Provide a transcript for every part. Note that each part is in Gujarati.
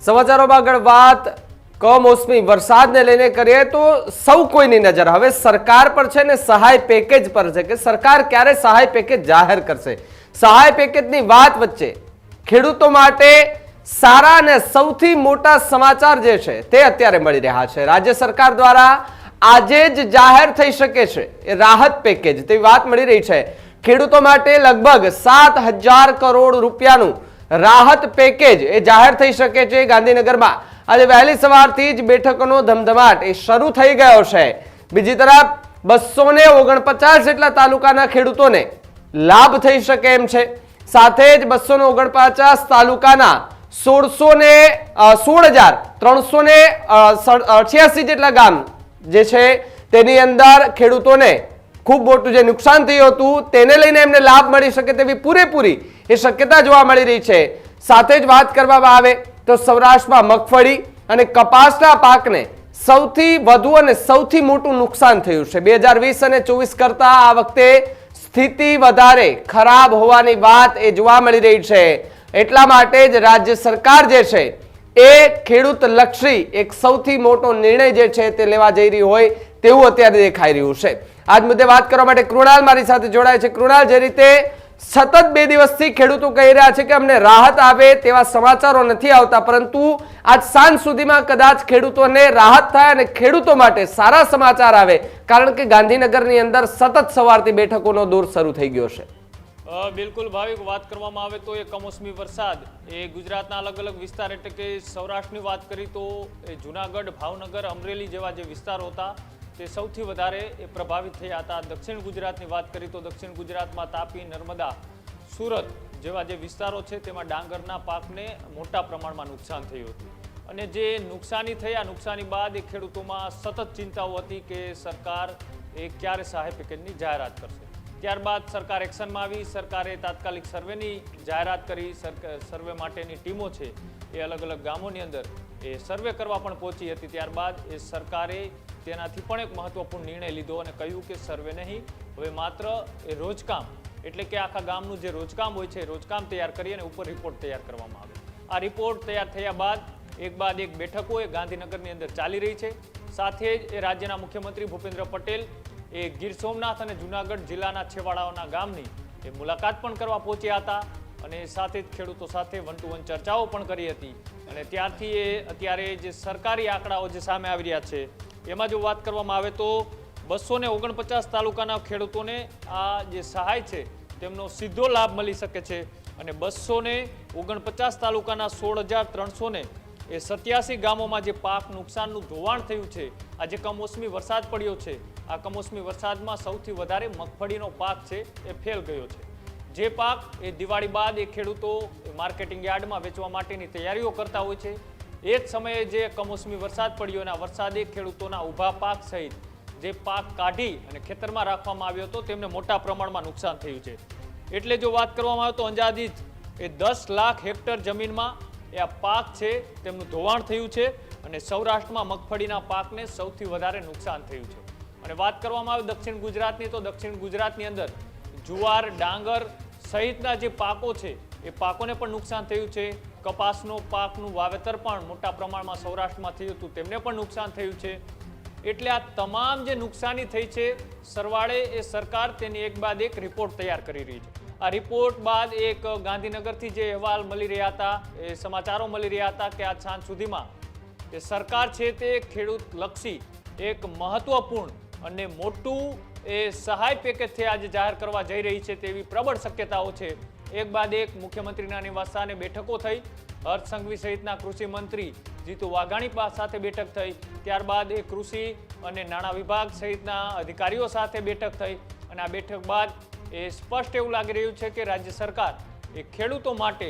સમાચારોમાં આગળ વાત કમોસમી વરસાદને લઈને કરીએ તો સૌ કોઈની નજર હવે સરકાર પર છે ને સહાય પેકેજ પર છે કે સરકાર ક્યારે સહાય પેકેજ જાહેર કરશે। સહાય પેકેજની વાત વચ્ચે ખેડૂતો માટે સારા અને સૌથી મોટા સમાચાર જે છે તે અત્યારે મળી રહ્યા છે। રાજ્ય સરકાર દ્વારા આજે જ જાહેર થઈ શકે છે એ રાહત પેકેજ તેવી વાત મળી રહી છે। ખેડૂતો માટે લગભગ 7,000 કરોડ રૂપિયાનું રાહત પેકેજ એ જાહેર થઈ શકે છે। ગાંધીનગરમાં આજે વહેલી સવારથી જ બેઠકોનો ધમધમાટ એ શરૂ થઈ ગયો છે। બીજી તરફ 249 જેટલા તાલુકાના ખેડૂતોને લાભ થઈ શકે એમ છે। સાથે જ 249 તાલુકાના 16,388 જેટલા ગામ જે છે તેની અંદર ખેડૂતોને ખૂબ મોટું જે નુકસાન થયું હતું તેને લઈને એમને લાભ મળી શકે તેવી પૂરેપૂરી એ શક્યતા જોવા મળી રહી છે। સાથે જ વાત કરવામાં આવે તો સૌરાષ્ટ્રમાં મગફળી અને કપાસના પાકને સૌથી વધુ અને સૌથી મોટું નુકસાન થયું છે। 2020 અને 24 કરતા આ વખતે સ્થિતિ વધારે ખરાબ હોવાની વાત એ જોવા મળી રહી છે। એટલા માટે જ રાજ્ય સરકાર જે છે એ ખેડૂત લક્ષી એક સૌથી મોટો નિર્ણય જે છે તે લેવા જઈ રહી હોય તેવું અત્યારે દેખાઈ રહ્યું છે। આજ મુદ્દે વાત કરવા માટે કૃણાલ મારી સાથે જોડાય છે। કૃણાલ, જે રીતે સતત 2 દિવસથી ખેડૂતો કહી રહ્યા છે કે અમને રાહત આવે તેવા સમાચારો નથી આવતા, પરંતુ આજ સાંજ સુધીમાં કદાચ ખેડૂતોને રાહત થાય અને ખેડૂતો માટે સારા સમાચાર આવે, કારણ કે ગાંધીનગરની અંદર સતત સવારથી બેઠકોનો દોર શરૂ થઈ ગયો છે। બિલકુલ ભાવિક, વાત કરવામાં આવે તો એ કમોસમી વરસાદ એ ગુજરાતના અલગ અલગ વિસ્તાર એટલે કે સૌરાષ્ટ્રની વાત કરી તો એ જૂનાગઢ, ભાવનગર, અમરેલી જેવા જે વિસ્તારો હતા તે સૌથી વધારે પ્રભાવિત થયા હતા। દક્ષિણ ગુજરાતની વાત કરી તો દક્ષિણ ગુજરાતમાં તાપી, નર્મદા, સુરત જેવા જે વિસ્તારો છે તેમાં ડાંગરના પાકને મોટા પ્રમાણમાં નુકસાન થયું હતું અને જે નુકસાની થયા, નુકસાની બાદ એ ખેડૂતોમાં સતત ચિંતાઓ હતી કે સરકાર એ ક્યારે સહાય પેકેજની જાહેરાત કરશે। ત્યારબાદ સરકાર એક્શનમાં આવી, સરકારે તાત્કાલિક સર્વેની જાહેરાત કરી। સર્વે માટેની ટીમો છે એ અલગ અલગ ગામોની અંદર એ સર્વે કરવા પણ પહોંચી હતી। ત્યારબાદ એ સરકારે તેનાથી પણ એક મહત્વપૂર્ણ નિર્ણય લીધો અને કહ્યું કે સર્વે નહીં, હવે માત્ર એ રોજકામ એટલે કે આખા ગામનું જે રોજકામ હોય છે રોજકામ તૈયાર કરી અને ઉપર રિપોર્ટ તૈયાર કરવામાં આવે। આ રિપોર્ટ તૈયાર થયા બાદ એક બેઠકો એ ગાંધીનગરની અંદર ચાલી રહી છે। સાથે જ એ રાજ્યના મુખ્યમંત્રી ભૂપેન્દ્ર પટેલ એ ગીર સોમનાથ અને જૂનાગઢ જિલ્લાના છેવાડાઓના ગામની એ મુલાકાત પણ કરવા પહોંચ્યા હતા અને સાથે જ ખેડૂતો સાથે 1-to-1 ચર્ચાઓ પણ કરી હતી અને ત્યારથી એ અત્યારે જે સરકારી આંકડાઓ જે સામે આવી રહ્યા છે એમાં જો વાત કરવામાં આવે તો 249 તાલુકાના ખેડૂતોને આ જે સહાય છે તેમનો સીધો લાભ મળી શકે છે અને 249 તાલુકાના 16,387 ગામોમાં જે પાક નુકસાનનું ધોવાણ થયું છે, આ જે કમોસમી વરસાદ પડ્યો છે, આ કમોસમી વરસાદમાં સૌથી વધારે મગફળીનો પાક છે એ ફેલ ગયો છે। જે પાક એ દિવાળી બાદ એ ખેડૂતો માર્કેટિંગ યાર્ડમાં વેચવા માટેની તૈયારીઓ કરતા હોય છે, એ જ સમયે જે કમોસમી વરસાદ પડ્યો અને આ વરસાદે ખેડૂતોના ઊભા પાક સહિત જે પાક કાઢી અને ખેતરમાં રાખવામાં આવ્યો હતો તેમને મોટા પ્રમાણમાં નુકસાન થયું છે। એટલે જો વાત કરવામાં આવે તો અંદાજિત એ 10 લાખ હેક્ટર જમીનમાં એ આ પાક છે તેમનું ધોવાણ થયું છે અને સૌરાષ્ટ્રમાં મગફળીના પાકને સૌથી વધારે નુકસાન થયું છે। અને વાત કરવામાં આવે દક્ષિણ ગુજરાતની તો દક્ષિણ ગુજરાતની અંદર જુવાર, ડાંગર સહિતના જે પાકો છે એ પાકોને પણ નુકસાન થયું છે। કપાસનો પાકનું વાવેતર પણ મોટા પ્રમાણમાં સૌરાષ્ટ્રમાં થયું હતું, તેમને પણ નુકસાન થયું છે। એટલે આ તમામ જે નુકસાની થઈ છે સરવાળે એ સરકાર તેની એક બાદ એક રિપોર્ટ તૈયાર કરી રહી છે। આ રિપોર્ટ બાદ એક ગાંધીનગરથી જે અહેવાલ મળી રહ્યા હતા, એ સમાચારો મળી રહ્યા હતા કે આજ સાંજ સુધીમાં એ સરકાર છે તે ખેડૂત લક્ષી એક મહત્વપૂર્ણ અને મોટું એ સહાય પેકેજ આજે જાહેર કરવા જઈ રહી છે તેવી પ્રબળ શક્યતાઓ છે। એક બાદ એક મુખ્યમંત્રીના નિવાસસ્થાને બેઠકો થઈ, હર્ષ સંઘવી સહિતના કૃષિ મંત્રી જીતુ વાઘાણી સાથે બેઠક થઈ, ત્યારબાદ એ કૃષિ અને નાણાં વિભાગ સહિતના અધિકારીઓ સાથે બેઠક થઈ અને આ બેઠક બાદ એ સ્પષ્ટ એવું લાગી રહ્યું છે કે રાજ્ય સરકાર એ ખેડૂતો માટે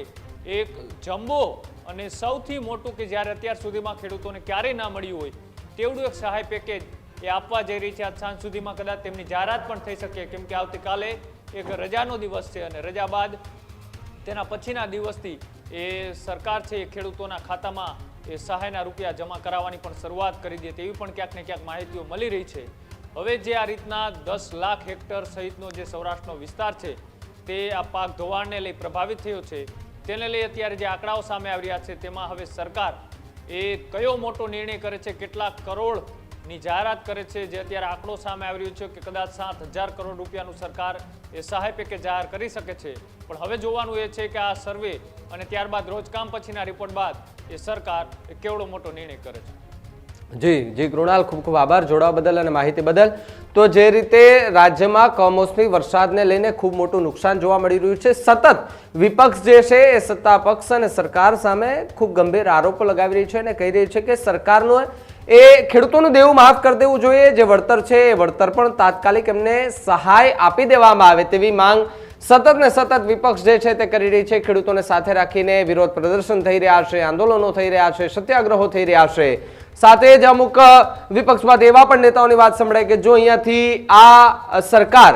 એક જમ્બો અને સૌથી મોટું કે જ્યારે અત્યાર સુધીમાં ખેડૂતોને ક્યારેય ના મળ્યું હોય તેવડું એક સહાય પેકેજ એ આપવા જઈ રહી છે। આજ સાંજ સુધીમાં કદાચ તેમની જાહેરાત પણ થઈ શકે, કેમ કે આવતીકાલે એક રજાનો દિવસ છે અને રજા બાદ તેના પછીના દિવસથી એ સરકાર છે એ ખેડૂતોના ખાતામાં એ સહાયના રૂપિયા જમા કરાવવાની પણ શરૂઆત કરી દે તેવી પણ ક્યાંક ને ક્યાંક માહિતીઓ મળી રહી છે। હવે જે આ રીતના 10 લાખ હેક્ટર સહિતનો જે સૌરાષ્ટ્રનો વિસ્તાર છે તે આ પાક ધોવાણને લઈ પ્રભાવિત થયો છે, તેને લઈ અત્યારે જે આંકડાઓ સામે આવી રહ્યા છે તેમાં હવે સરકાર એ કયો મોટો નિર્ણય કરે છે, કેટલા કરોડની જાહેરાત કરે છે, જે અત્યારે આંકડો સામે આવી રહ્યો છે કે કદાચ 7,000 કરોડ રૂપિયાનું સરકાર એ સહાય પેકેજ જાહેર કરી શકે છે. પણ હવે જોવાનું એ છે કે આ સર્વે અને ત્યારબાદ રોજકામ પછીના રિપોર્ટ બાદ એ સરકાર એ કેવડો મોટો નિર્ણય કરે છે. જી જી કૃણાલ, ખૂબ ખૂબ આભાર જોડાવા બદલ અને માહિતી બદલ. તો જે રીતે રાજ્યમાં કમોસમી વરસાદને લઈને ખૂબ મોટું નુકસાન જોવા મળી રહ્યું છે, સતત વિપક્ષ જે છે એ સત્તા પક્ષ અને સરકાર સામે ખૂબ ગંભીર આરોપો લગાવી રહી છે અને કહી રહી છે કે સરકારનું એ ખેડૂતોનું દેવું માફ કરી દેવું જોઈએ, જે વળતર છે એ વળતર પણ તાત્કાલિક એમને સહાય આપી દેવામાં આવે તેવી માંગ સતત ને સતત વિપક્ષ જે છે તે કરી રહી છે. ખેડૂતોને સાથે રાખીને વિરોધ પ્રદર્શન થઈ રહ્યા છે, આંદોલનો થઈ રહ્યા છે, સત્યાગ્રહો થઈ રહ્યા છે. સાથે જ અમુક વિપક્ષમાં એવા પણ નેતાઓની વાત સંભળાય કે જો અહીંયાથી આ સરકાર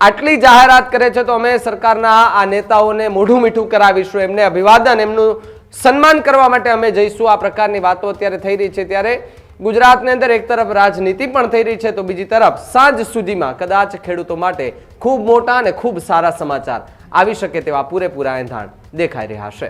આટલી જાહેરાત કરે છે તો અમે સરકારના આ નેતાઓને મોઢું મીઠું કરાવીશું, એમને અભિવાદન, એમનું સન્માન કરવા માટે અમે જઈશું. આ પ્રકારની વાતો અત્યારે થઈ રહી છે. ત્યારે ગુજરાતની અંદર એક તરફ રાજનીતિ પણ થઈ રહી છે તો બીજી તરફ સાંજ સુધીમાં કદાચ ખેડૂતો માટે ખૂબ મોટા અને ખૂબ સારા સમાચાર આવી શકે તેવા પૂરેપૂરા એંધાણ દેખાઈ રહ્યા છે.